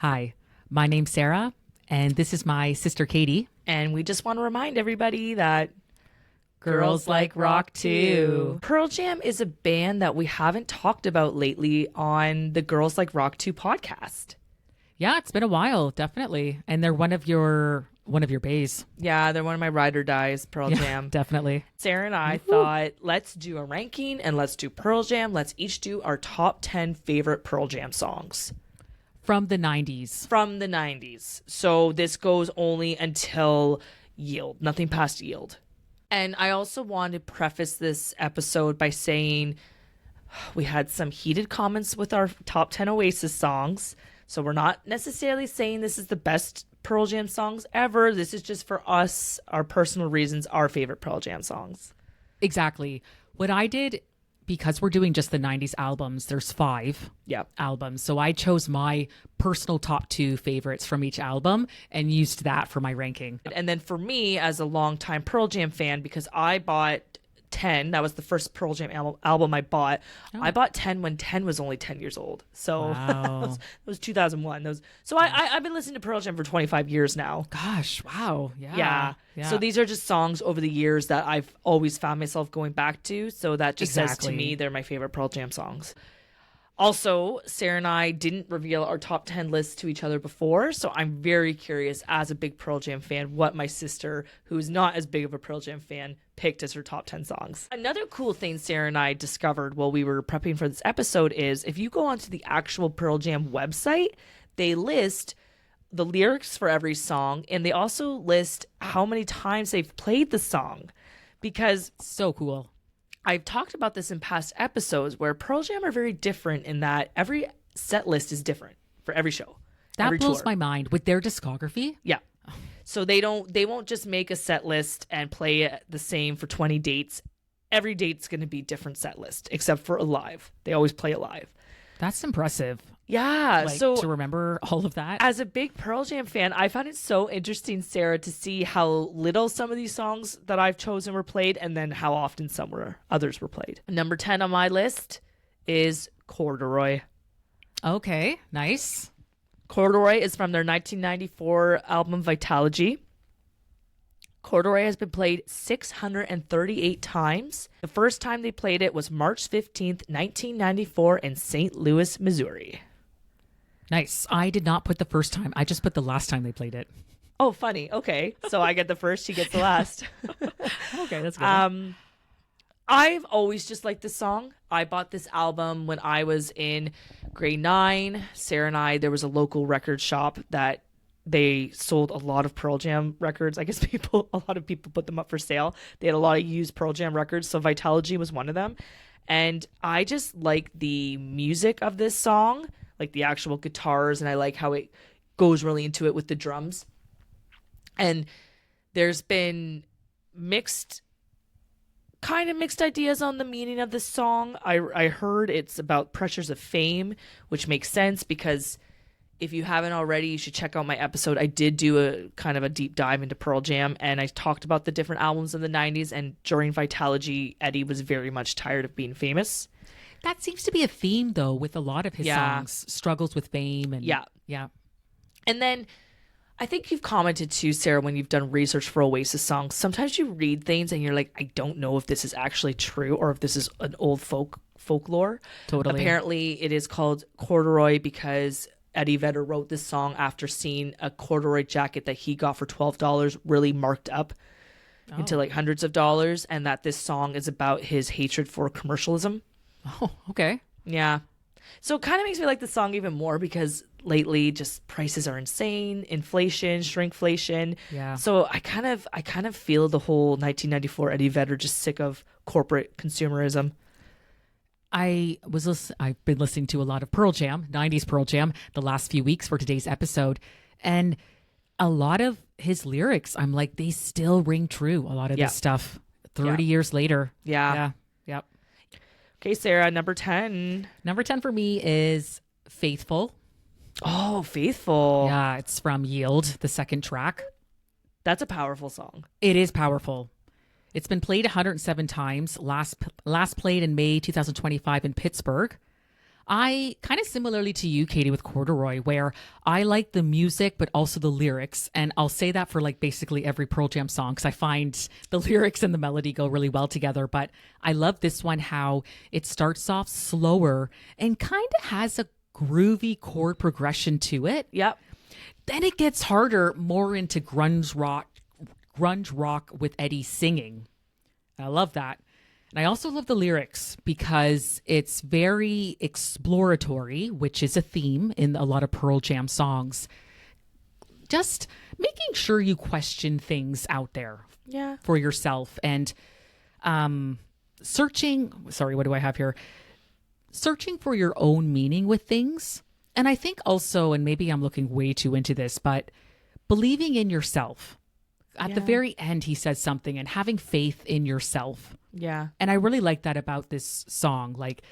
Hi, my name's Sarah, and this is my sister Katie. And we just want to remind everybody that Girls like rock too. Pearl Jam is a band that we haven't talked about lately on the Girls Like Rock 2 podcast. Yeah, it's been a while, definitely. And they're one of your bays. Yeah, they're one of my ride or dies, Pearl Jam. Definitely. Sarah and I thought, let's do a ranking and let's do Pearl Jam. Let's each do our top 10 favorite Pearl Jam songs. From the 90s. From the 90s. So this goes only until Yield, nothing past Yield. And I also want to preface this episode by saying we had some heated comments with our top 10 Oasis songs. So we're not necessarily saying this is the best Pearl Jam songs ever. This is just for us, our personal reasons, our favorite Pearl Jam songs. Exactly. What I did, because we're doing just the 90s albums, there's 5 albums. So I chose my personal top 2 favorites from each album and used that for my ranking. And then for me, as a longtime Pearl Jam fan, because I bought 10, that was the first Pearl Jam album I bought. Oh. I bought 10 when 10 was only 10 years old. So Wow. it was 2001. I've been listening to Pearl Jam for 25 years now. Gosh, wow. Yeah. So these are just songs over the years that I've always found myself going back to. So that just says to me they're my favorite Pearl Jam songs. Also, Sarah and I didn't reveal our top 10 lists to each other before, so I'm very curious, as a big Pearl Jam fan, what my sister, who is not as big of a Pearl Jam fan, picked as her top 10 songs. Another cool thing Sarah and I discovered while we were prepping for this episode is if you go onto the actual Pearl Jam website, they list the lyrics for every song, and they also list how many times they've played the song. Because So cool. I've talked about this in past episodes where Pearl Jam are very different in that every set list is different for every show. That every blows tour. my mind. With their discography, Yeah. So they won't just make a set list and play it the same for 20 dates. Every date's going to be different set list except for a live. They always play it live. that's impressive. Yeah. So to remember all of that. as a big Pearl Jam fan, I found it so interesting, Sarah, to see how little some of these songs that I've chosen were played and then how often others were played. Number 10 on my list is Corduroy. Okay, nice. Corduroy is from their 1994 album Vitalogy. Corduroy has been played 638 times. The first time they played it was March 15th, 1994 in St. Louis, Missouri. Nice. I did not put the first time. I just put the last time they played it. Oh, funny. Okay. So I get the first, she gets the last. Okay, that's good. I've always just liked this song. I bought this album when I was in grade 9. Sarah and I, there was a local record shop that they sold a lot of Pearl Jam records. I guess a lot of people put them up for sale. They had a lot of used Pearl Jam records, so Vitalogy was one of them. And I just like the music of this song, like the actual guitars, and I like how it goes really into it with the drums. And there's been mixed ideas on the meaning of this song. I heard it's about pressures of fame, which makes sense because if you haven't already, you should check out my episode. I did do a kind of a deep dive into Pearl Jam, and I talked about the different albums in the 90s, and during Vitalogy, Eddie was very much tired of being famous. That seems to be a theme, though, with a lot of his songs. Struggles with fame. And Yeah. Yeah. And then I think you've commented too, Sarah, when you've done research for Oasis songs, sometimes you read things and you're like, I don't know if this is actually true or if this is an old folklore. Totally. Apparently, it is called Corduroy because Eddie Vedder wrote this song after seeing a corduroy jacket that he got for $12 really marked up into like hundreds of dollars, and that this song is about his hatred for commercialism. Oh, okay. Yeah. So it kind of makes me like the song even more because lately just prices are insane, inflation, shrinkflation. Yeah. So I kind of feel the whole 1994 Eddie Vedder just sick of corporate consumerism. I've been listening to a lot of Pearl Jam, 90s Pearl Jam, the last few weeks for today's episode. And a lot of his lyrics, I'm like, they still ring true. A lot of this stuff 30 years later. Yeah. Yeah. Yep. Okay, Sarah, number 10. Number 10 for me is Faithful. Oh, Faithful. Yeah, it's from Yield, the second track. That's a powerful song. It is powerful. It's been played 107 times. Last played in May 2025 in Pittsburgh. I kind of similarly to you, Katie, with Corduroy, where I like the music, but also the lyrics. And I'll say that for like basically every Pearl Jam song, because I find the lyrics and the melody go really well together. But I love this one, how it starts off slower and kind of has a groovy chord progression to it. Yep. Then it gets harder, more into grunge rock with Eddie singing. I love that. And I also love the lyrics because it's very exploratory, which is a theme in a lot of Pearl Jam songs. Just making sure you question things out there for yourself and searching. Sorry, what do I have here? Searching for your own meaning with things. And I think also, and maybe I'm looking way too into this, but believing in yourself. At the very end, he says something and having faith in yourself. Yeah. And I really like that about this song, like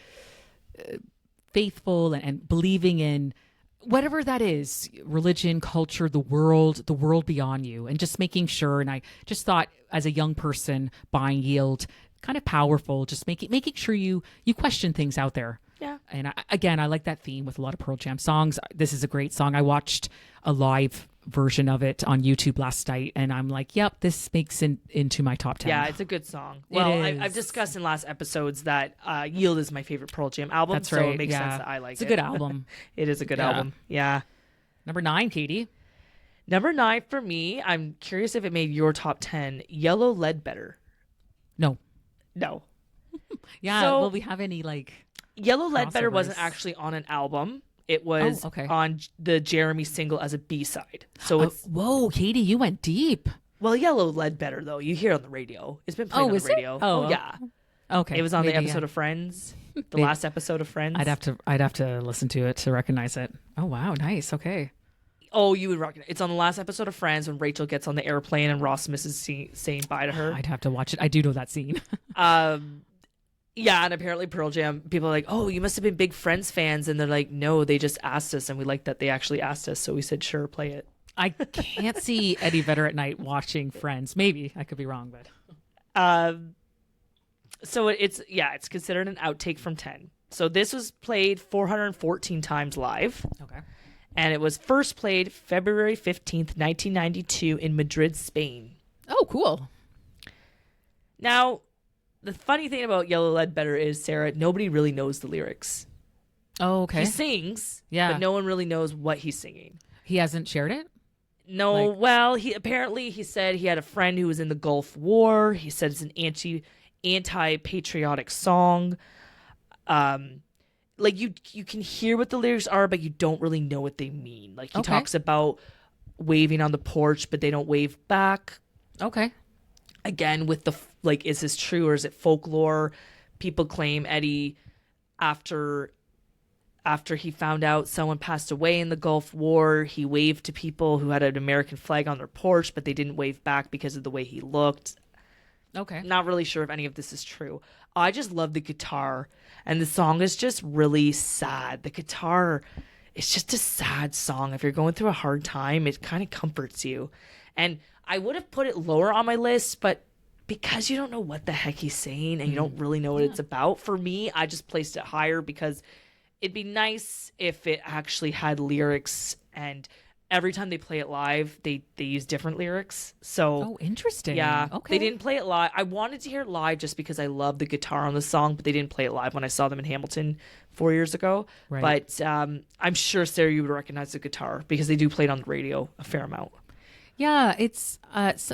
faithful and believing in whatever that is, religion, culture, the world beyond you, and just making sure. And I just thought as a young person buying Yield, kind of powerful, just making sure you question things out there. Yeah. And I like that theme with a lot of Pearl Jam songs. This is a great song. I watched a live version of it on YouTube last night, and I'm like, yep, this makes into my top 10. Yeah, it's a good song. Well, I've discussed in last episodes that Yield is my favorite Pearl Jam album. That's so right. It makes sense that I like it. It's a good album. It is a good album. Yeah. Number 9, Katie. Number 9 for me, I'm curious if it made your top 10, Yellow Ledbetter. No. Yeah, will we have any like Yellow Ledbetter crossovers? Wasn't actually on an album. It was okay. on the Jeremy single as a B-side. So it's whoa, Katie, you went deep. well, Yellow Ledbetter though. You hear it on the radio. It's been played on the is it? radio. Oh, yeah. Okay. It was on the maybe, episode of Friends, the Maybe. last episode of Friends. I'd have to listen to it to recognize it. Oh wow, nice. Okay. Oh, you would recognize. It's on the last episode of Friends when Rachel gets on the airplane and Ross misses saying bye to her. I'd have to watch it. I do know that scene. Yeah, and apparently Pearl Jam, people are like, oh, you must have been big Friends fans. And they're like, no, they just asked us, and we liked that they actually asked us. So we said, sure, play it. I can't see Eddie Vedder at night watching Friends. Maybe. I could be wrong, but. So it's considered an outtake from 10. So this was played 414 times live. Okay. And it was first played February 15th, 1992 in Madrid, Spain. Oh, cool. Now, the funny thing about Yellow Ledbetter is, Sarah, nobody really knows the lyrics. Oh, okay. He sings, Yeah. but no one really knows what he's singing. He hasn't shared it? No, well, he said he had a friend who was in the Gulf War. He said it's an anti-patriotic song. Like you can hear what the lyrics are, but you don't really know what they mean. Like he talks about waving on the porch, but they don't wave back. Okay. Again, with the like, is this true or is it folklore? People claim Eddie, after he found out someone passed away in the Gulf War, he waved to people who had an American flag on their porch, but they didn't wave back because of the way he looked. Okay. Not really sure if any of this is true. I just love the guitar, and the song is just really sad. The guitar, it's just a sad song. If you're going through a hard time, it kind of comforts you. And I would have put it lower on my list, but because you don't know what the heck he's saying and you don't really know what it's about, for me, I just placed it higher because it'd be nice if it actually had lyrics, and every time they play it live, they use different lyrics. So interesting. Yeah. Okay. They didn't play it live. I wanted to hear it live just because I love the guitar on the song, but they didn't play it live when I saw them in Hamilton 4 years ago. Right. But I'm sure, Sarah, you would recognize the guitar because they do play it on the radio a fair amount. Yeah, it's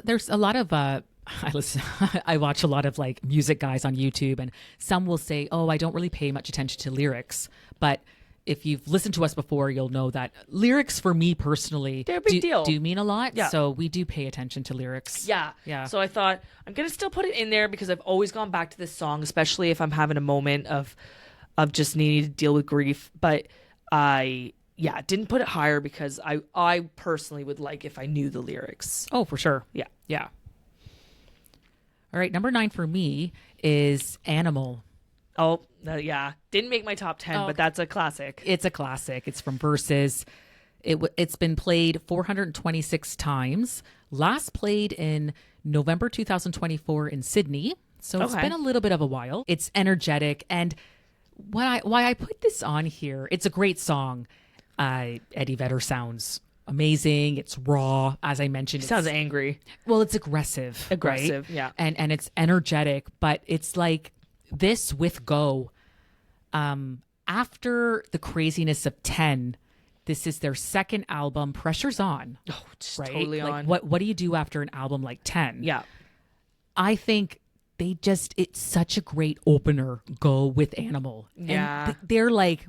there's a lot of I watch a lot of like music guys on YouTube, and some will say, "Oh, I don't really pay much attention to lyrics." But if you've listened to us before, you'll know that lyrics for me personally They're a big deal. do mean a lot. Yeah. So we do pay attention to lyrics. Yeah. So I thought I'm gonna still put it in there because I've always gone back to this song, especially if I'm having a moment of just needing to deal with grief. But I didn't put it higher because I personally would like if I knew the lyrics. Oh, for sure. Yeah. Yeah. All right, number 9 for me is Animal. Oh, yeah. Didn't make my top 10, but that's a classic. It's a classic. It's from Versus. It's been played 426 times. Last played in November 2024 in Sydney. So it's been a little bit of a while. It's energetic. And why I put this on here, it's a great song. Eddie Vedder sounds amazing. It's raw, as I mentioned. It sounds angry. Well, it's aggressive. Aggressive, right? yeah. And it's energetic, but it's like this with Go. After the craziness of 10, this is their second album. Pressure's on. Oh, it's right? totally like, on. What do you do after an album like 10? Yeah. I think it's such a great opener, Go with Animal. Yeah. And they're like,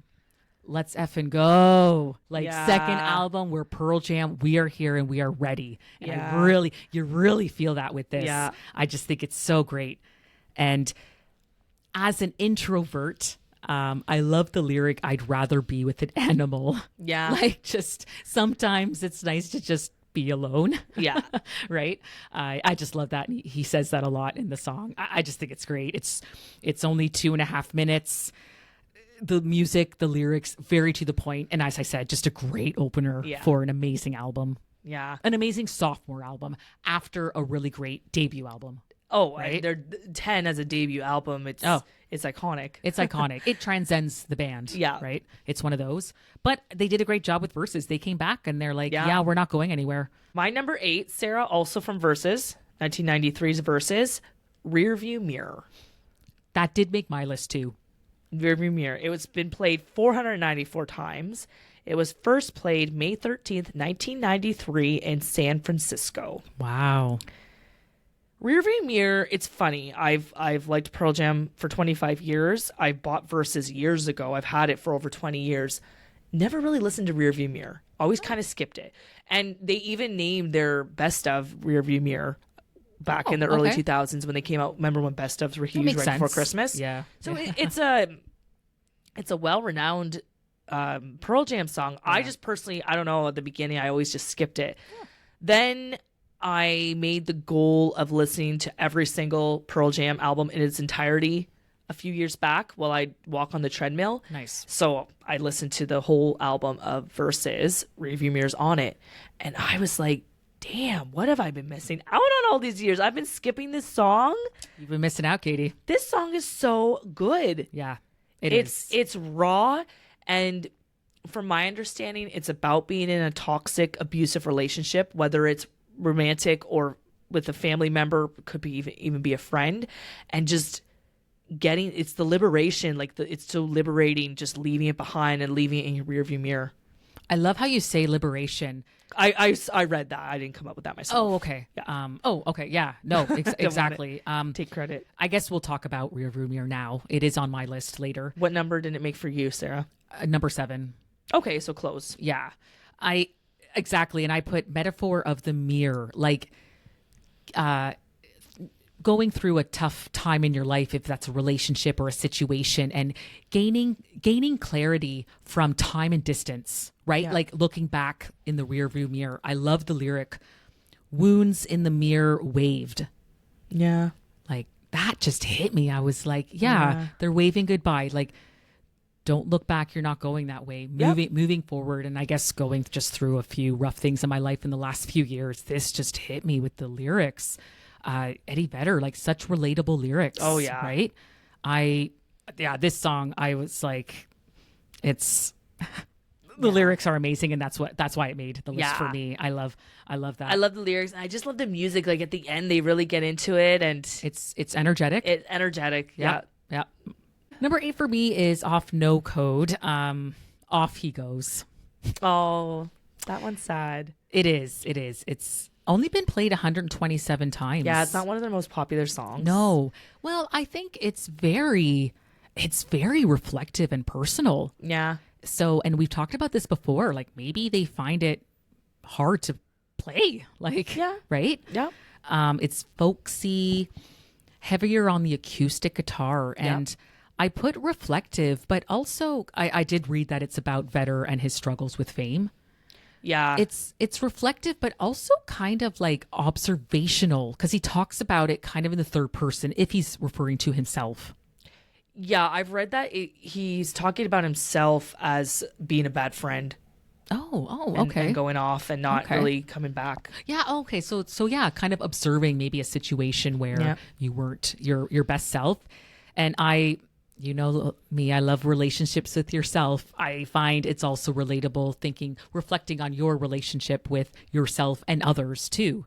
let's effing go. Like Yeah. second album, we're Pearl Jam. We are here and we are ready. And Yeah. you really feel that with this. Yeah. I just think it's so great. And as an introvert, I love the lyric, I'd rather be with an animal. Yeah. Like just sometimes it's nice to just be alone. Yeah. Right. I just love that. And he says that a lot in the song. I just think it's great. It's only 2.5 minutes. The music, the lyrics, very to the point. And as I said, just a great opener for an amazing album. Yeah. An amazing sophomore album after a really great debut album. Oh, right? they're 10 as a debut album. It's iconic. It's iconic. It transcends the band. Yeah. Right. It's one of those. But they did a great job with Versus. They came back and they're like, yeah, we're not going anywhere. My number 8, Sarah, also from Versus, 1993's Versus, Rearview Mirror. That did make my list too. Rearview Mirror. It was been played 494 times. It was first played May 13th, 1993 in San Francisco. Wow. Rearview Mirror, it's funny. I've liked Pearl Jam for 25 years. I bought Versus years ago. I've had it for over 20 years. Never really listened to Rearview Mirror. Always kind of skipped it. And they even named their best of Rearview Mirror back in the early 2000s when they came out. Remember when best ofs were huge right before Christmas? Yeah. So it's a well-renowned Pearl Jam song. Yeah. I just personally, I don't know, at the beginning, I always just skipped it. Yeah. Then I made the goal of listening to every single Pearl Jam album in its entirety a few years back while I walk on the treadmill. Nice. So I listened to the whole album of Versus, Rearview Mirror's on it. And I was like, damn, what have I been missing out on all these years? I've been skipping this song. You've been missing out, Katie. This song is so good. Yeah, it's raw, and from my understanding, it's about being in a toxic, abusive relationship, whether it's romantic or with a family member, could be even be a friend, and just getting, it's the liberation, it's so liberating, just leaving it behind and leaving it in your rearview mirror. I love how you say liberation. I read that. I didn't come up with that myself. Oh, okay. Yeah. Okay. Yeah. No, exactly. Take credit. I guess we'll talk about Rearview Mirror now. It is on my list later. What number did it make for you, Sarah? Number 7. Okay, so close. Yeah. Exactly. And I put metaphor of the mirror, like going through a tough time in your life, if that's a relationship or a situation, and gaining clarity from time and distance, right? Yeah. Like looking back in the rearview mirror. I love the lyric, wounds in the mirror waved. Yeah. Like that just hit me. I was like, yeah. They're waving goodbye. Like, don't look back. You're not going that way. Moving forward. And I guess going just through a few rough things in my life in the last few years, this just hit me with the lyrics. Eddie Vedder, like such relatable lyrics. Oh yeah. Right. This song, I was like, it's the lyrics are amazing. And that's why it made the list for me. I love that. I love the lyrics. And I just love the music. Like at the end, they really get into it, and it's energetic. It's energetic. Yeah. Number 8 for me is Off No Code. Off He Goes. Oh, that one's sad. It is. It's only been played 127 times. Yeah, it's not one of their most popular songs. No. Well, I think it's very reflective and personal. Yeah. So, and we've talked about this before, like maybe they find it hard to play, like, right? Yeah. It's folksy, heavier on the acoustic guitar, and I put reflective, but also I did read that it's about Vedder and his struggles with fame. Yeah. It's reflective, but also kind of like observational, because he talks about it kind of in the third person if he's referring to himself. Yeah, I've read that he's talking about himself as being a bad friend. Okay. And going off and not really coming back. Yeah, okay. So yeah, kind of observing maybe a situation where you weren't your best self. And I You know me, I love relationships with yourself. I find it's also relatable reflecting on your relationship with yourself and others too.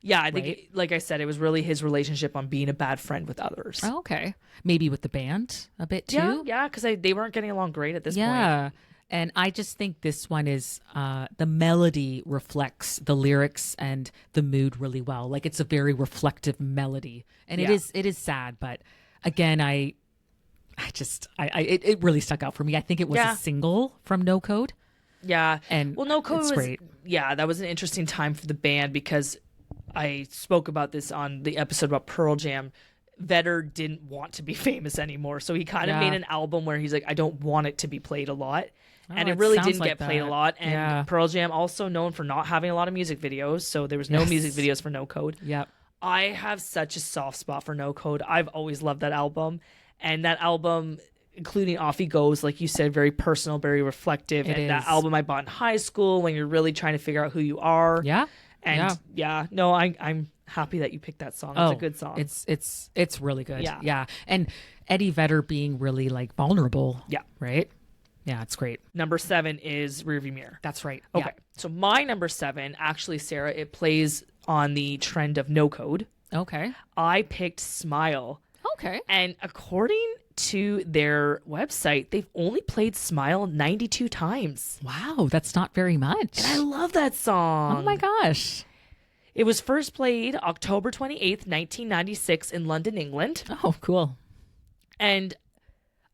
Yeah, I think, like I said, it was really his relationship on being a bad friend with others. Oh, okay. Maybe with the band a bit too. Yeah, because they weren't getting along great at this point. Yeah. And I just think this one is the melody reflects the lyrics and the mood really well. Like it's a very reflective melody. And it is sad, but again, it really stuck out for me. I think it was a single from No Code. Yeah. And well, No Code was great. Yeah, that was an interesting time for the band because I spoke about this on the episode about Pearl Jam. Vedder didn't want to be famous anymore. So he kind of made an album where he's like, I don't want it to be played a lot. And it really didn't get played a lot. And Pearl Jam also known for not having a lot of music videos. So there was no music videos for No Code. Yep. I have such a soft spot for No Code. I've always loved that album. And that album, including Off He Goes, like you said, very personal, very reflective. That album I bought in high school when you're really trying to figure out who you are. Yeah. And no, I'm happy that you picked that song. It's a good song. It's really good. Yeah. Yeah. And Eddie Vedder being really like vulnerable. Yeah. Right? Yeah, it's great. Number 7 is Rearview Mirror. That's right. Okay. Yeah. So my number 7, actually, Sarah, it plays on the trend of No Code. Okay. I picked Smile. Okay. And according to their website, they've only played Smile 92 times. Wow, that's not very much. And I love that song. Oh my gosh. It was first played October 28th, 1996 in London, England. Oh, cool. And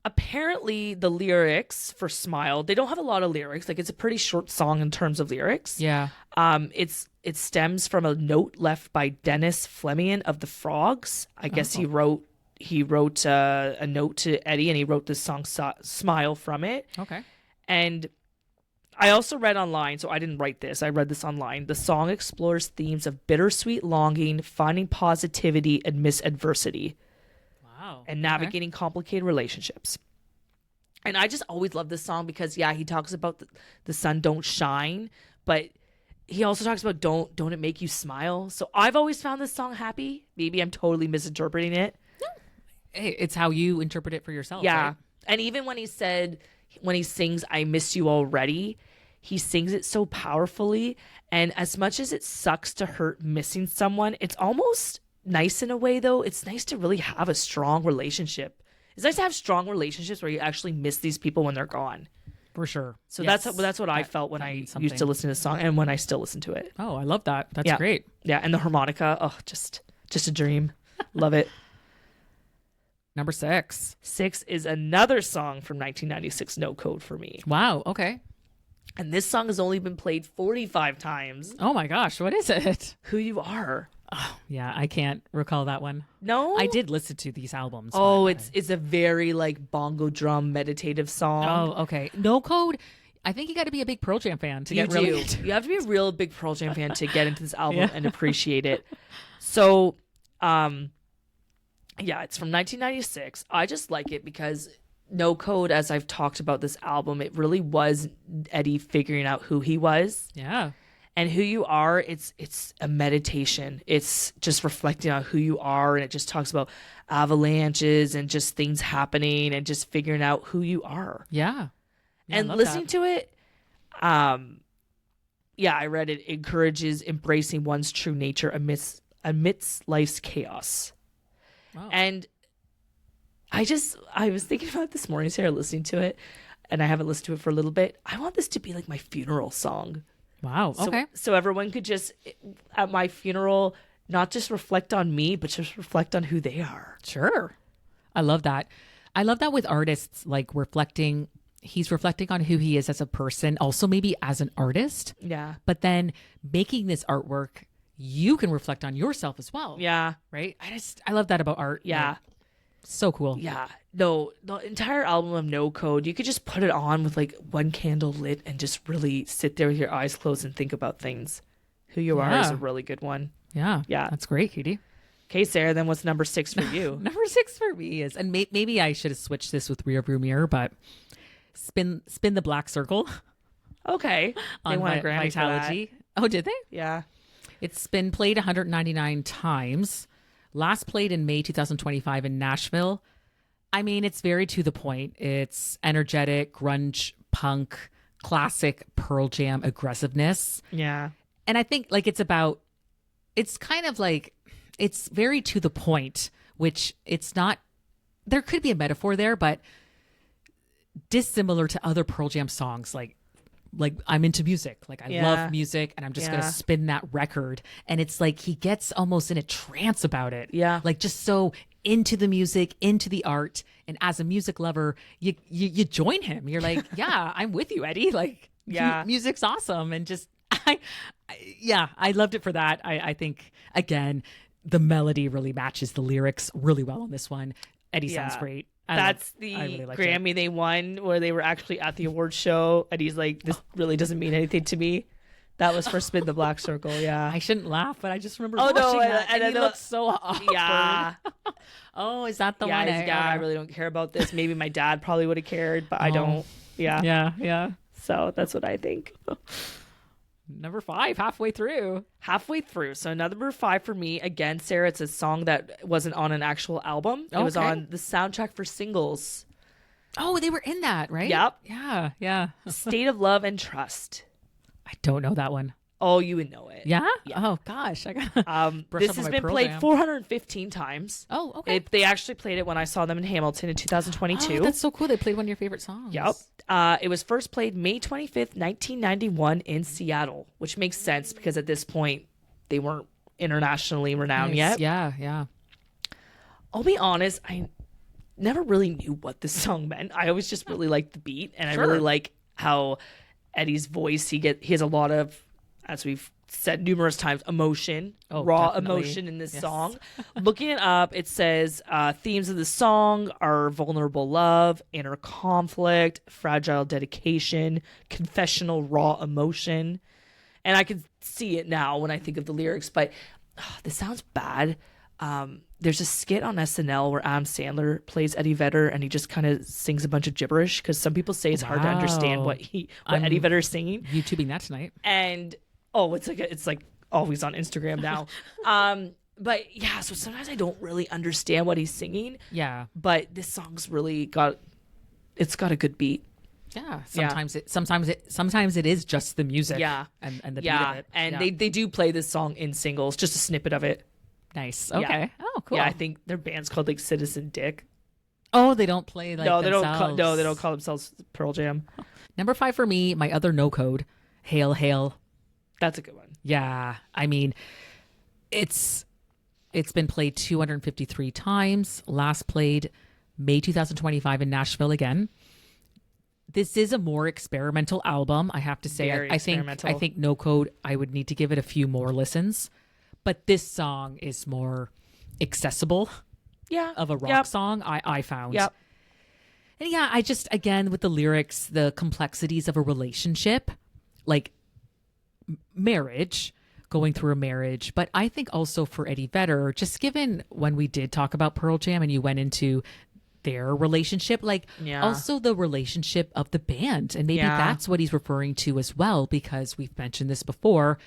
apparently the lyrics for Smile, they don't have a lot of lyrics. Like it's a pretty short song in terms of lyrics. Yeah. It stems from a note left by Dennis Fleming of the Frogs. I guess he wrote a note to Eddie and he wrote this song Smile from it. Okay. And I also read online, so I didn't write this. I read this online. The song explores themes of bittersweet longing, finding positivity amidst adversity. Wow. And navigating complicated relationships. And I just always love this song because, he talks about the sun don't shine, but he also talks about don't it make you smile. So I've always found this song happy. Maybe I'm totally misinterpreting it. Hey, it's how you interpret it for yourself. Yeah. Right? And even when he sings I Miss You Already, he sings it so powerfully. And as much as it sucks to hurt missing someone, it's almost nice in a way, though. It's nice to really have a strong relationship. It's nice to have strong relationships where you actually miss these people when they're gone. For sure. So that's what I felt when I used to listen to this song and when I still listen to it. Oh, I love that. That's great. Yeah, and the harmonica, just a dream. Love it. Number 6. 6 is another song from 1996, No Code for me. Wow. Okay. And this song has only been played 45 times. Oh my gosh. What is it? Who You Are. Oh, yeah. I can't recall that one. No? I did listen to these albums. Oh, it's a very like bongo drum meditative song. Oh, okay. No Code. I think you got to be a big Pearl Jam fan to get really into. You have to be a real big Pearl Jam fan to get into this album and appreciate it. So, it's from 1996. I just like it because No Code, as I've talked about this album, it really was Eddie figuring out who he was. Yeah. And Who You Are, it's a meditation. It's just reflecting on who you are, and it just talks about avalanches and just things happening and just figuring out who you are. Yeah. And listening to it, I read it encourages embracing one's true nature amidst life's chaos. Wow. And I was thinking about it this morning, Sarah, listening to it, and I haven't listened to it for a little bit. I want this to be like my funeral song. Wow. Okay. So everyone could just, at my funeral, not just reflect on me, but just reflect on who they are. Sure. I love that. I love that with artists, like he's reflecting on who he is as a person, also maybe as an artist. Yeah. But then making this artwork, you can reflect on yourself as well. Yeah. Right? I love that about art. Yeah. Like, so cool. Yeah. No, the entire album of No Code, you could just put it on with like one candle lit and just really sit there with your eyes closed and think about things. Who You Are is a really good one. Yeah. Yeah. That's great, Katie. Okay, Sarah, then what's number 6 for you? Number 6 for me is, and maybe I should have switched this with Rearview Mirror, but Spin the Black Circle. Okay. They On won a Grammy for that. Vitalogy. Oh, did they? Yeah. It's been played 199 times. Last played in May 2025 in Nashville. I mean, it's very to the point. It's energetic, grunge, punk, classic Pearl Jam aggressiveness. Yeah. And I think like it's kind of like, it's very to the point, which it's not, there could be a metaphor there, but dissimilar to other Pearl Jam songs. Like I'm into music. Like I love music and I'm just going to spin that record. And it's like he gets almost in a trance about it. Yeah. Like just so into the music, into the art. And as a music lover, you join him. You're like, yeah, I'm with you, Eddie. Like, music's awesome. And just, I loved it for that. I think, again, the melody really matches the lyrics really well on this one. Eddie sounds great. That's the really Grammy they won where they were actually at the award show. And he's like, this really doesn't mean anything to me. That was for Spin the Black Circle. Yeah. I shouldn't laugh, but I just remember watching that. And he looked so awkward. Yeah. Oh, is that the one? I really don't care about this. Maybe my dad probably would have cared, but I don't. Yeah. Yeah. So that's what I think. Number 5, halfway through. So number 5 for me, again, Sarah, it's a song that wasn't on an actual album. It was on the soundtrack for Singles. Oh, they were in that, right? Yep. Yeah. State of Love and Trust. I don't know that one. Oh, you would know it. Yeah? Oh, gosh. I got this has been played 415 times. Oh, okay. They actually played it when I saw them in Hamilton in 2022. Oh, that's so cool. They played one of your favorite songs. Yep. It was first played May 25th, 1991 in Seattle, which makes sense because at this point they weren't internationally renowned yet. Yeah. I'll be honest, I never really knew what this song meant. I always just really liked the beat, and I really like how Eddie's voice, he has a lot of, as we've said numerous times, emotion, raw definitely. emotion in this song. Looking it up, it says themes of the song are vulnerable love, inner conflict, fragile dedication, confessional raw emotion. And I can see it now when I think of the lyrics, but this sounds bad. There's a skit on SNL where Adam Sandler plays Eddie Vedder and he just kind of sings a bunch of gibberish because some people say it's hard to understand what Eddie Vedder is singing. YouTubing that tonight. And it's like always on Instagram now. But yeah, so sometimes I don't really understand what he's singing. Yeah. But this song's really got a good beat. Yeah. Sometimes it is just the music. Yeah. And the beat of it. And they do play this song in Singles, just a snippet of it. Nice. Okay. Yeah. Oh, cool. Yeah, I think their band's called like Citizen Dick. Oh, they don't play like no, themselves. they don't call themselves Pearl Jam. Number 5 for me, my other no code, Hail Hail. That's a good one. Yeah. I mean, it's been played 253 times. Last played May 2025 in Nashville again. This is a more experimental album, I have to say. Very I experimental. think No Code, I would need to give it a few more listens. But this song is more accessible of a rock song, I found. Yep. And yeah, I just, again, with the lyrics, the complexities of a relationship, like marriage, going through a marriage. But I think also for Eddie Vedder, just given when we did talk about Pearl Jam and you went into their relationship, also the relationship of the band. And maybe that's what he's referring to as well, because we've mentioned this before.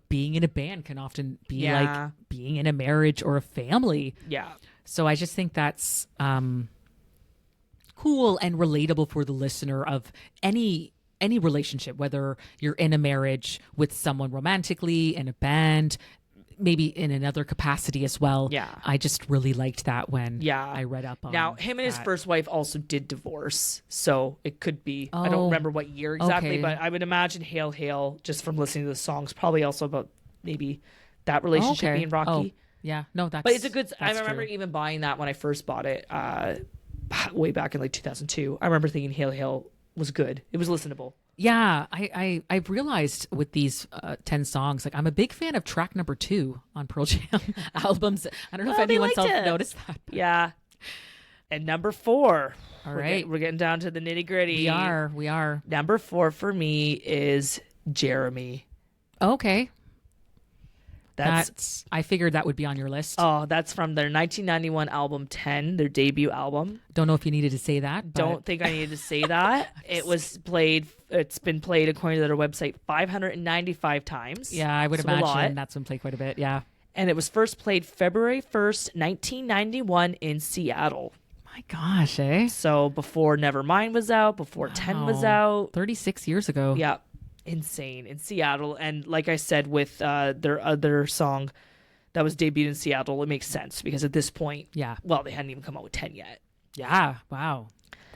Being in a band can often be like being in a marriage or a family. Yeah. So I just think that's cool and relatable for the listener of any relationship, whether you're in a marriage with someone romantically, in a band, maybe in another capacity as well. Yeah. I just really liked that when I read up on Now, him and his first wife also did divorce, so it could be, I don't remember what year exactly, but I would imagine Hail Hail, just from listening to the songs, probably also about maybe that relationship being rocky. Oh, yeah. No, that's... But it's a good... I remember true. even buying that when I first bought it way back in like 2002. I remember thinking Hail Hail was good. It was listenable. Yeah, I've realized with these 10 songs, like I'm a big fan of track number 2 on Pearl Jam albums. I don't know if anyone else noticed that. But... Yeah. And number 4. All right. We're getting down to the nitty gritty. We are. Number 4 for me is Jeremy. Okay. That's I figured that would be on your list. Oh, that's from their 1991 album 10, their debut album. Don't know if you needed to say that. But... Don't think I needed to say that. It's been played, according to their website, 595 times. Yeah, I would imagine that's been played quite a bit. Yeah. And it was first played February 1st, 1991 in Seattle. My gosh, eh? So before Nevermind was out, before 10 was out. 36 years ago. Yeah. Insane. In Seattle. And like I said, with their other song that was debuted in Seattle, it makes sense because at this point, Yeah. well, they hadn't even come out with 10 yet. Yeah. Wow.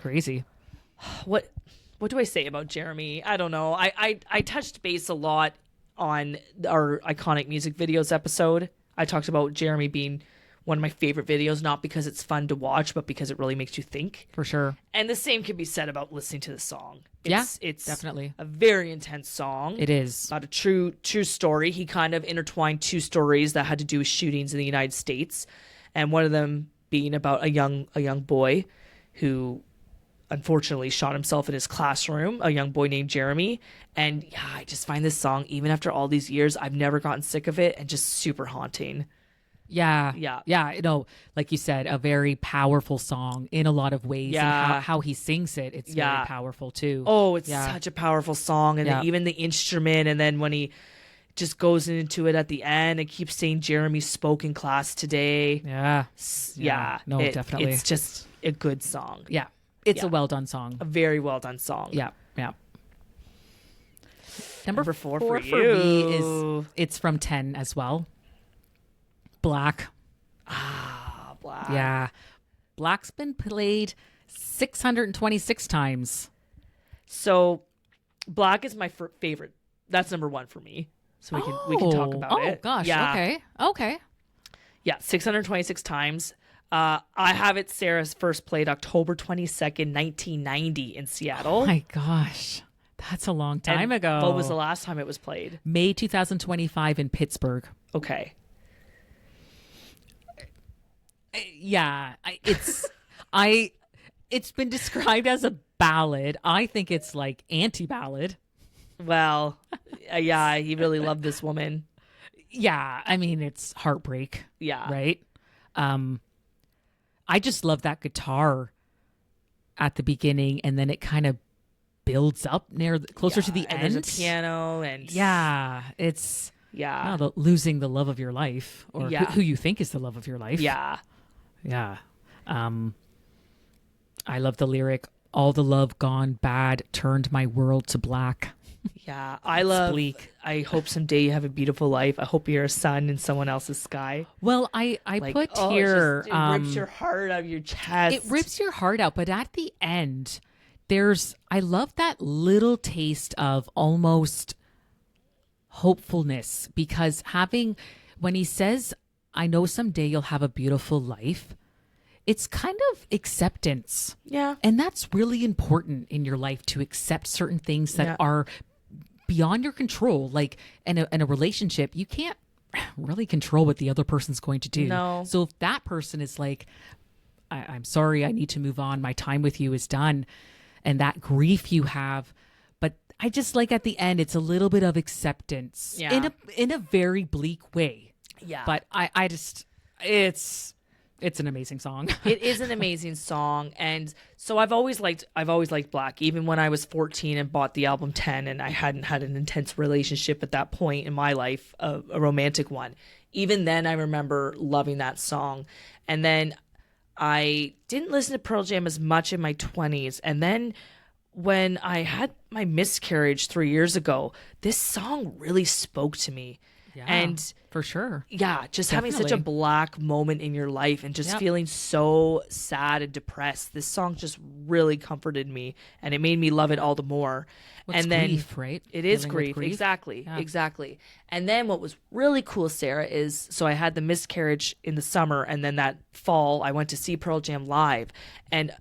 Crazy. What do I say about Jeremy? I don't know. I touched base a lot on our iconic music videos episode. I talked about Jeremy being one of my favorite videos, not because it's fun to watch, but because it really makes you think. For sure. And the same can be said about listening to the song. It's definitely a very intense song. It is. About a true story. He kind of intertwined two stories that had to do with shootings in the United States, and one of them being about a young boy who unfortunately shot himself in his classroom, a young boy named Jeremy. And yeah, I just find this song, even after all these years, I've never gotten sick of it, and just super haunting. Yeah. Yeah. Yeah. You know, like you said, a very powerful song in a lot of ways. Yeah. And how he sings it, it's very powerful too. Oh, it's such a powerful song. And then even the instrument. And then when he just goes into it at the end, it keeps saying Jeremy spoke in class today. Yeah. Yeah. No, definitely. It's just a good song. Yeah. It's a well done song. A very well done song. Yeah. Yeah. Number 4 for me is, it's from 10 as well. Black. Black. Yeah. Black's been played 626 times. So Black is my favorite. That's number 1 for me. So we can talk about it. Oh gosh. Yeah. Okay. Yeah, 626 times. I have it, Sarah's first played October 22nd, 1990 in Seattle. Oh my gosh. That's a long time ago. What was the last time it was played? May 2025 in Pittsburgh. Okay. Yeah, it's been described as a ballad. I think it's like anti-ballad. Well, yeah, he really loved this woman. Yeah, I mean, it's heartbreak. Yeah. Right? I just love that guitar at the beginning, and then it kind of builds up closer to the end. There's a piano and it's yeah, losing the love of your life, or who you think is the love of your life. Yeah. I love the lyric, all the love gone bad turned my world to black. Yeah, I love bleak. I hope someday you have a beautiful life. I hope you're a sun in someone else's sky. Well, I put here, it rips your heart out of your chest. It rips your heart out, but at the end, I love that little taste of almost hopefulness, because when he says, I know someday you'll have a beautiful life, it's kind of acceptance. Yeah. And that's really important in your life, to accept certain things that are beyond your control. Like in a relationship, you can't really control what the other person's going to do. No. So if that person is like, I'm sorry, I need to move on, my time with you is done, and that grief you have, but I just like at the end, it's a little bit of acceptance in a very bleak way. Yeah. But I just, it's an amazing song. It is an amazing song. And so I've always liked Black, even when I was 14 and bought the album 10, and I hadn't had an intense relationship at that point in my life, a romantic one. Even then, I remember loving that song. And then I didn't listen to Pearl Jam as much in my 20s. And then when I had my miscarriage 3 years ago, this song really spoke to me. Yeah, and for sure. Yeah, just having such a black moment in your life and just feeling so sad and depressed. This song just really comforted me, and it made me love it all the more. And then grief, right? It is grief. Exactly. Yeah. Exactly. And then what was really cool, Sarah, is so I had the miscarriage in the summer, and then that fall I went to see Pearl Jam live, and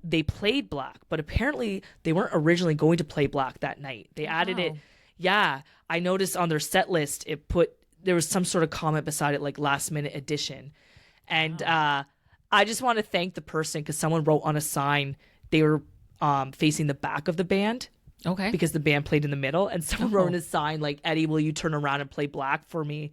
they played Black, but apparently they weren't originally going to play Black that night. They added it. Yeah, I noticed on their set list there was some sort of comment beside it, like last minute addition. And I just want to thank the person, because someone wrote on a sign, they were facing the back of the band. Okay. Because the band played in the middle, and someone wrote in a sign like, Eddie, will you turn around and play Black for me?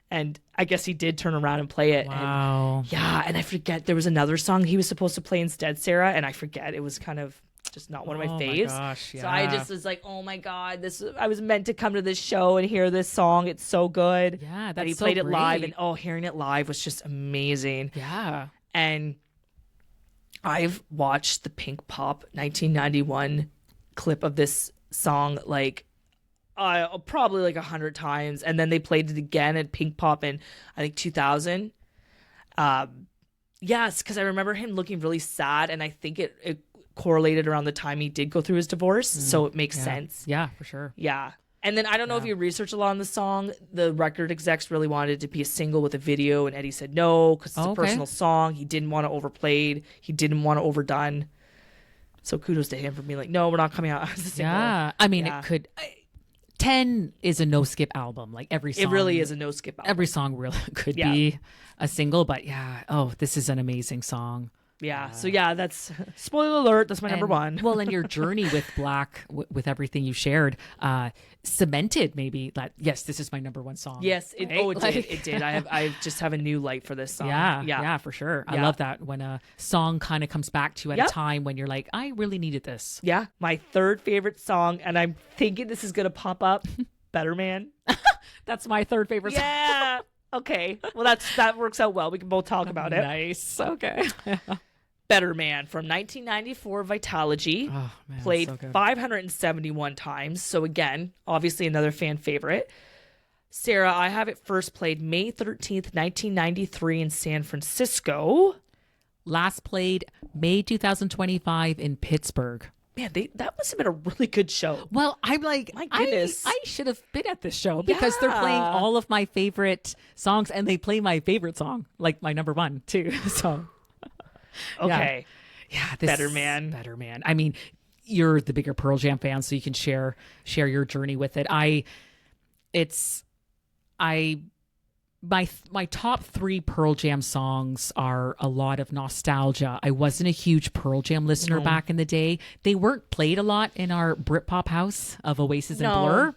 And I guess he did turn around and play it. Wow. And I forget, there was another song he was supposed to play instead, Sarah, and I forget. It was kind of just not one of my faves. My gosh, yeah. So I just was like, oh my God, I was meant to come to this show and hear this song. It's so good. Yeah, that's and he so played it great. live, and hearing it live was just amazing. Yeah. And I've watched the Pink Pop 1991 clip of this song like probably like 100 times, and then they played it again at Pink Pop in I think 2000. Yes, because I remember him looking really sad, and I think it correlated around the time he did go through his divorce, so it makes sense. Yeah, for sure. Yeah. And then I don't know if you researched a lot on the song. The record execs really wanted it to be a single with a video, and Eddie said no because it's a personal song. He didn't want it overplayed. He didn't want it overdone. So kudos to him for being like, no, we're not coming out as a single. Yeah, I mean, it could. 10 is a no skip album. Like every song, it really is a no skip album. Every song really could be a single, but this is an amazing song. Yeah. So that's spoiler alert. That's my number one. Well, and your journey with Black, with everything you shared, cemented maybe that yes, this is my number one song. Yes. It did. It did. I just have a new light for this song. Yeah, for sure. I love that when a song kind of comes back to you at a time when you're like, I really needed this. Yeah. My third favorite song, and I'm thinking this is gonna pop up. Better Man. That's my third favorite song. Yeah. Okay. Well, that works out well. We can both talk about it. Nice. Okay. Better Man from 1994 Vitalogy. Oh, man, played so good. 571 times. So again, obviously another fan favorite. Sarah, I have it first played May 13th, 1993 in San Francisco. Last played May 2025 in Pittsburgh. Man, that must have been a really good show. Well, I'm like, my goodness, I should have been at this show because they're playing all of my favorite songs, and they play my favorite song, like my number one too. So, okay, Better Man. I mean, you're the bigger Pearl Jam fan, so you can share your journey with it. My top 3 Pearl Jam songs are a lot of nostalgia. I wasn't a huge Pearl Jam listener back in the day. They weren't played a lot in our Britpop house of Oasis and Blur.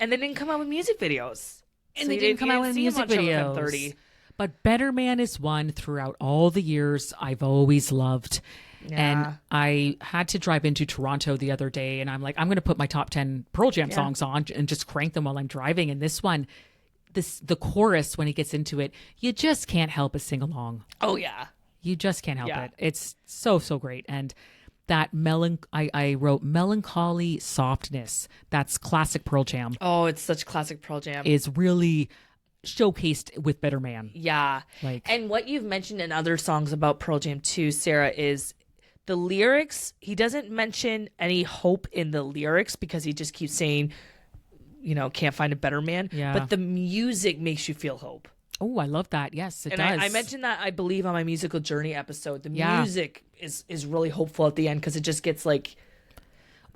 And they didn't come out with music videos. And they didn't come out with music videos. But Better Man is one throughout all the years I've always loved. Yeah. And I had to drive into Toronto the other day, and I'm like, I'm going to put my top 10 Pearl Jam songs on and just crank them while I'm driving. And this one... the chorus, when it gets into it, you just can't help but sing along. Oh yeah, you just can't help it. It's so great. And that I wrote melancholy softness. That's classic Pearl Jam. Oh, it's such classic Pearl Jam. Is really showcased with Better Man. Yeah, and what you've mentioned in other songs about Pearl Jam too, Sarah, is the lyrics. He doesn't mention any hope in the lyrics because he just keeps saying, can't find a better man. Yeah. But the music makes you feel hope. Oh, I love that. Yes, it does. I mentioned that, I believe, on my musical journey episode. The music is really hopeful at the end because it just gets like...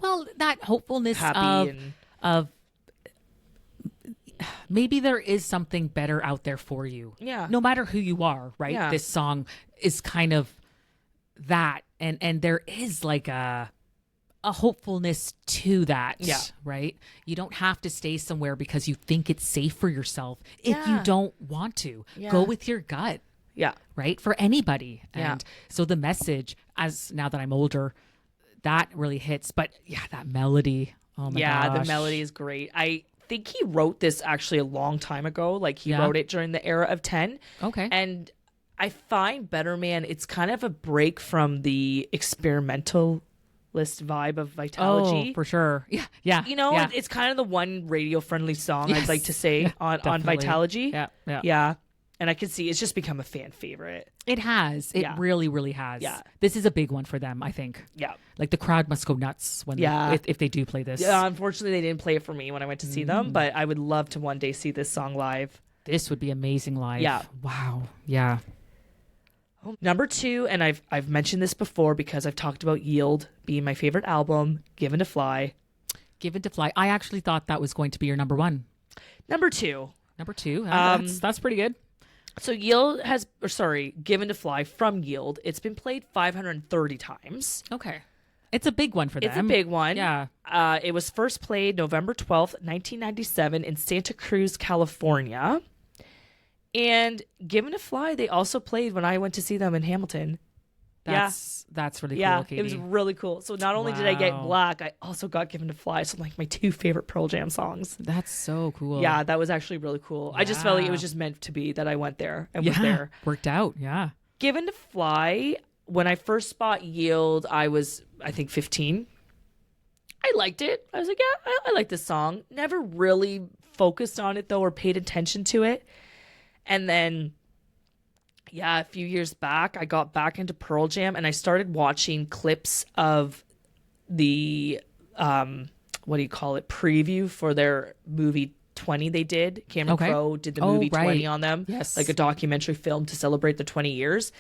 Well, that hopefulness happy of maybe there is something better out there for you. Yeah. No matter who you are, right? Yeah. This song is kind of that. And there is like a hopefulness to that, right? You don't have to stay somewhere because you think it's safe for yourself if you don't want to. Go with your gut. Yeah. Right? For anybody. And so the message, as now that I'm older, that really hits. But that melody. Oh my gosh. The melody is great. I think he wrote this actually a long time ago. Like he wrote it during the era of 10. Okay. And I find Better Man, it's kind of a break from the experimental vibe of Vitalogy. Oh, for sure. Yeah. It's kind of the one radio friendly song I'd like to say on Vitalogy. Yeah. And I can see it's just become a fan favorite. It has. It really, really has. Yeah. This is a big one for them, I think. Yeah. Like the crowd must go nuts when if they do play this. Yeah, unfortunately they didn't play it for me when I went to see them, but I would love to one day see this song live. This would be amazing live. Yeah. Wow. Yeah. Number 2, and I've mentioned this before because I've talked about Yield being my favorite album, Given to Fly. Given to Fly. I actually thought that was going to be your number 1. Number 2. That's pretty good. So Given to Fly from Yield. It's been played 530 times. Okay. It's a big one for them. It's a big one. Yeah. It was first played November 12th, 1997 in Santa Cruz, California. And Given to Fly, they also played when I went to see them in Hamilton. That's really cool, Yeah, Katie. it was really cool. So not only did I get Black, I also got Given to Fly. So like my 2 favorite Pearl Jam songs. That's so cool. Yeah, that was actually really cool. I just felt like it was just meant to be that I went there and was there. Worked out, yeah. Given to Fly when I first bought Yield, I was, I think, 15. I liked it. I was like, yeah, I like this song. Never really focused on it, though, or paid attention to it. And then, yeah, a few years back, I got back into Pearl Jam, and I started watching clips of the, what do you call it, preview for their movie 20 they did. Cameron Crowe did the movie 20 on them. Yes. Like a documentary film to celebrate the 20 years.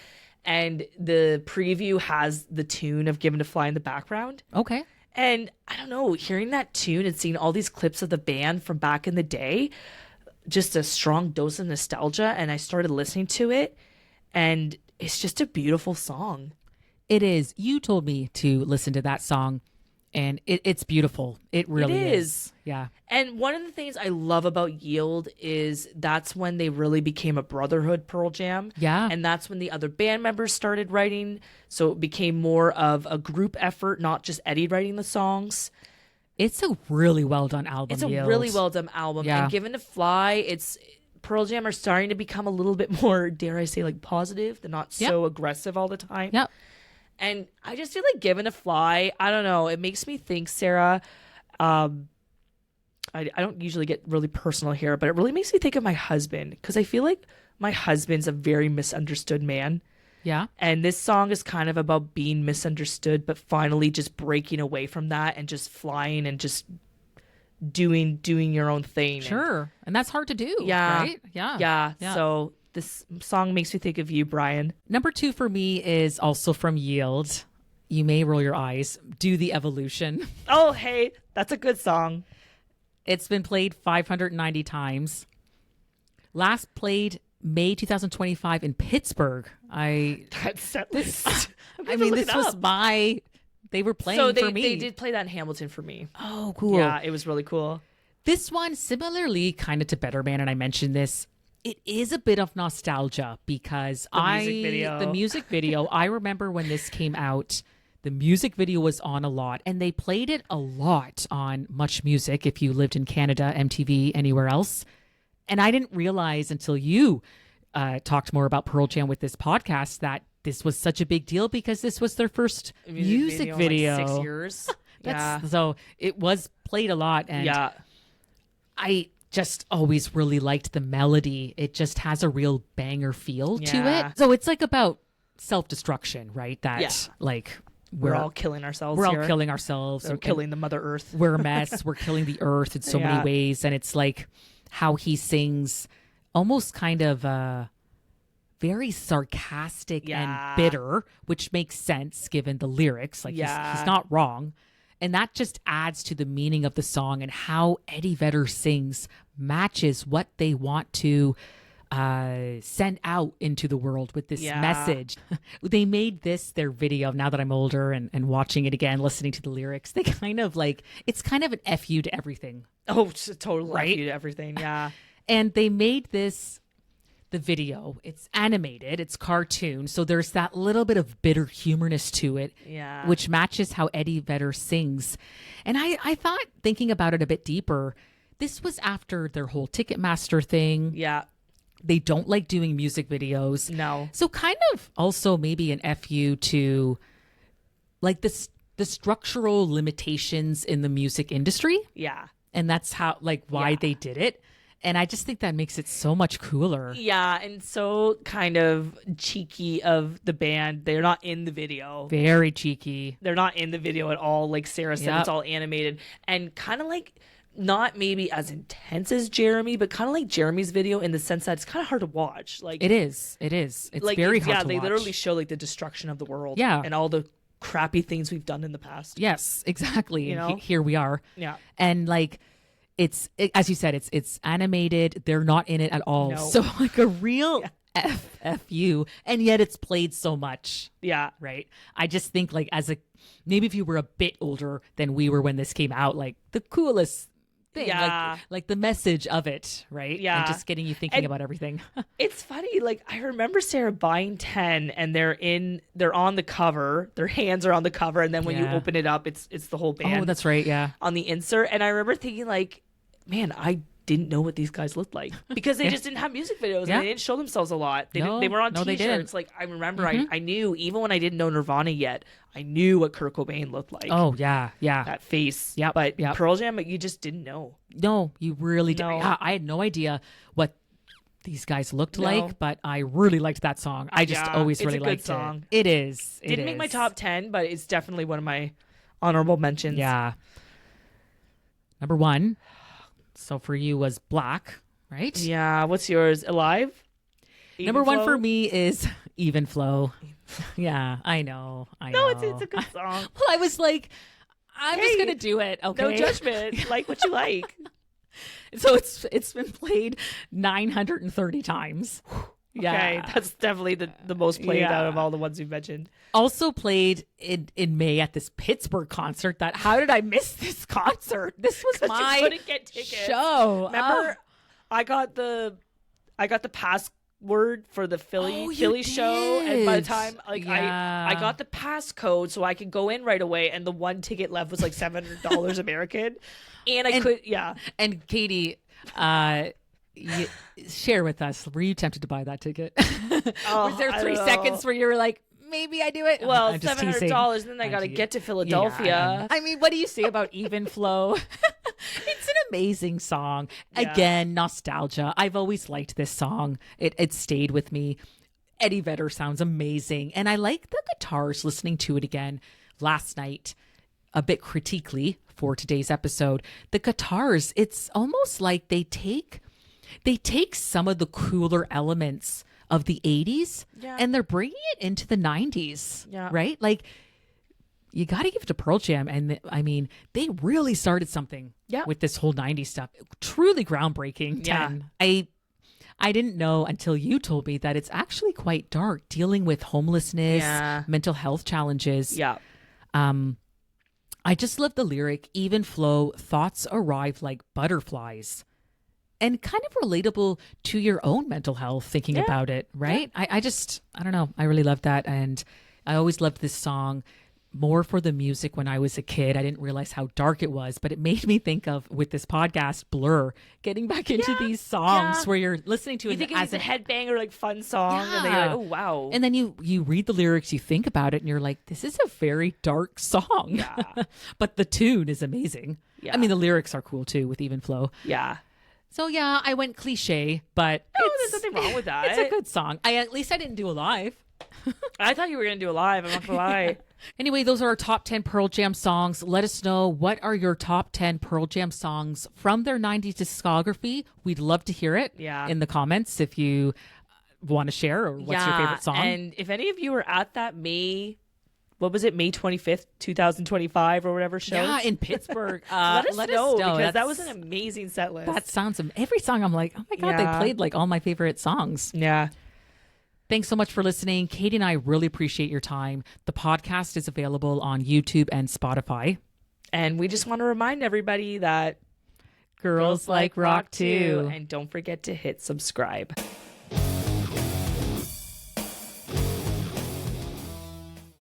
And the preview has the tune of Given to Fly in the background. Okay. And I don't know, hearing that tune and seeing all these clips of the band from back in the day, just a strong dose of nostalgia. And I started listening to it, and it's just a beautiful song. It is. You told me to listen to that song, and it's beautiful. It really is. Yeah. And one of the things I love about Yield is that's when they really became a brotherhood, Pearl Jam. Yeah. And that's when the other band members started writing. So it became more of a group effort, not just Eddie writing the songs. It's a really well done album. It's a Yield. really well done album. Yeah. And Given to Fly, Pearl Jam are starting to become a little bit more, dare I say, like positive. They're not so aggressive all the time. Yep. And I just feel like Given to Fly, I don't know, it makes me think, Sarah, I don't usually get really personal here, but it really makes me think of my husband, because I feel like my husband's a very misunderstood man. Yeah. And this song is kind of about being misunderstood, but finally just breaking away from that and just flying and just doing your own thing. Sure. And that's hard to do. Yeah. Right? Yeah. So this song makes me think of you, Brian. Number 2 for me is also from Yield. You may roll your eyes. Do the Evolution. Oh, hey, that's a good song. It's been played 590 times. Last played May 2025 in Pittsburgh. That set list. I mean, this was they were playing for me. They did play that in Hamilton for me. Oh, cool. Yeah, it was really cool. This one, similarly, kind of to Better Man, and I mentioned this, it is a bit of nostalgia because the music video, I remember when this came out, the music video was on a lot, and they played it a lot on Much Music if you lived in Canada, MTV, anywhere else. And I didn't realize until you talked more about Pearl Jam with this podcast that this was such a big deal because this was their first music video. Like 6 years. So it was played a lot, and I just always really liked the melody. It just has a real banger feel to it. So it's like about self-destruction, right? That like we're all killing ourselves. We're all killing ourselves. We're killing the Mother Earth. We're a mess. We're killing the earth in so many ways. And it's like how he sings almost kind of very sarcastic and bitter, which makes sense given the lyrics. Like he's not wrong. And that just adds to the meaning of the song, and how Eddie Vedder sings matches what they want to send out into the world with this message. They made this their video. Now that I'm older and watching it again, listening to the lyrics, they kind of like, it's kind of an FU to everything. Oh, it's a total FU to everything. Yeah. And they made this, the video, it's animated, it's cartoon, so there's that little bit of bitter humorness to it, which matches how Eddie Vedder sings. And I thought, thinking about it a bit deeper, this was after their whole Ticketmaster thing. Yeah. They don't like doing music videos. No. So kind of also maybe an FU to like the structural limitations in the music industry. Yeah. And that's how, like, why they did it. And I just think that makes it so much cooler. Yeah, and so kind of cheeky of the band. They're not in the video. Very cheeky. They're not in the video at all. Like Sarah said, it's all animated. And kind of like, not maybe as intense as Jeremy, but kind of like Jeremy's video in the sense that it's kind of hard to watch. Like It is. It's like, very hard to watch. Yeah, they literally show like the destruction of the world. Yeah. And all the crappy things we've done in the past. Yes, exactly. You know? Here we are. Yeah. And like, as you said, it's animated. They're not in it at all. No. So like a real FFU, and yet it's played so much. Yeah. Right. I just think like maybe if you were a bit older than we were when this came out, like the coolest thing, like the message of it, right? Yeah. And just getting you thinking about everything. It's funny. Like I remember Sarah buying 10 and they're on the cover, their hands are on the cover. And then when you open it up, it's the whole band. Oh, that's right. Yeah. On the insert. And I remember thinking like, man, I didn't know what these guys looked like because they just didn't have music videos and they didn't show themselves a lot. They were on t-shirts. Like I remember I knew even when I didn't know Nirvana yet, I knew what Kurt Cobain looked like. Oh yeah. That face. Yeah. But Pearl Jam, you just didn't know. No, you really didn't. I had no idea what these guys looked like, but I really liked that song. I just always really liked song. It is. Didn't make my top 10, but it's definitely one of my honorable mentions. Yeah. Number 1. So for you was Black, right? Yeah. What's yours? Alive? Number 1 for me is Even Flow. Yeah, I know. No, it's a good song. Well, I was like, I'm just gonna do it. Okay, no judgment. Like what you like. So it's been played 930 times. Yeah, okay, that's definitely the most played out of all the ones we've mentioned. Also played in May at this Pittsburgh concert. How did I miss this concert? This was my you couldn't get tickets. Show. Remember, I got the password for the Philly show, and by the time I got the passcode so I could go in right away, and the one ticket left was like $700 American, and Katie, share with us, were you tempted to buy that ticket? Was there 3 seconons where you were like, maybe I do it? Well, $700, then I got to get to Philadelphia. Yeah. I mean, what do you say about Even Flow? It's an amazing song. Yeah. Again, nostalgia. I've always liked this song. It stayed with me. Eddie Vedder sounds amazing. And I like the guitars listening to it again last night, a bit critically for today's episode. The guitars, it's almost like they take some of the cooler elements of the 80s and they're bringing it into the 90s, right? Like, you got to give it to Pearl Jam. And I mean, they really started something with this whole 90s stuff. Truly groundbreaking. 10. I didn't know until you told me that it's actually quite dark, dealing with homelessness, mental health challenges. Yeah. I just love the lyric, Even Flow, thoughts arrive like butterflies. And kind of relatable to your own mental health, thinking about it, right? Yeah. I don't know. I really love that. And I always loved this song more for the music when I was a kid. I didn't realize how dark it was, but it made me think of, with this podcast, Blur, getting back into these songs where you're listening to it think as a headbanger, like fun song. And then you're like, oh, wow. And then you read the lyrics, you think about it, and you're like, this is a very dark song. Yeah. But the tune is amazing. Yeah. I mean, the lyrics are cool too with Even Flow. Yeah. So yeah, I went cliche, but there's nothing wrong with that. It's a good song. At least I didn't do a live. I thought you were going to do a live. I'm not going to lie. Anyway, those are our top 10 Pearl Jam songs. Let us know, what are your top 10 Pearl Jam songs from their 90s discography? We'd love to hear it in the comments if you want to share, or what's your favorite song. And if any of you were at that May 25th, 2025 or whatever show? Yeah, in Pittsburgh. Let us know because that was an amazing set list. That sounds, every song I'm like, oh my God, they played like all my favorite songs. Yeah. Thanks so much for listening. Katie and I really appreciate your time. The podcast is available on YouTube and Spotify. And we just want to remind everybody that girls like rock too. And don't forget to hit subscribe.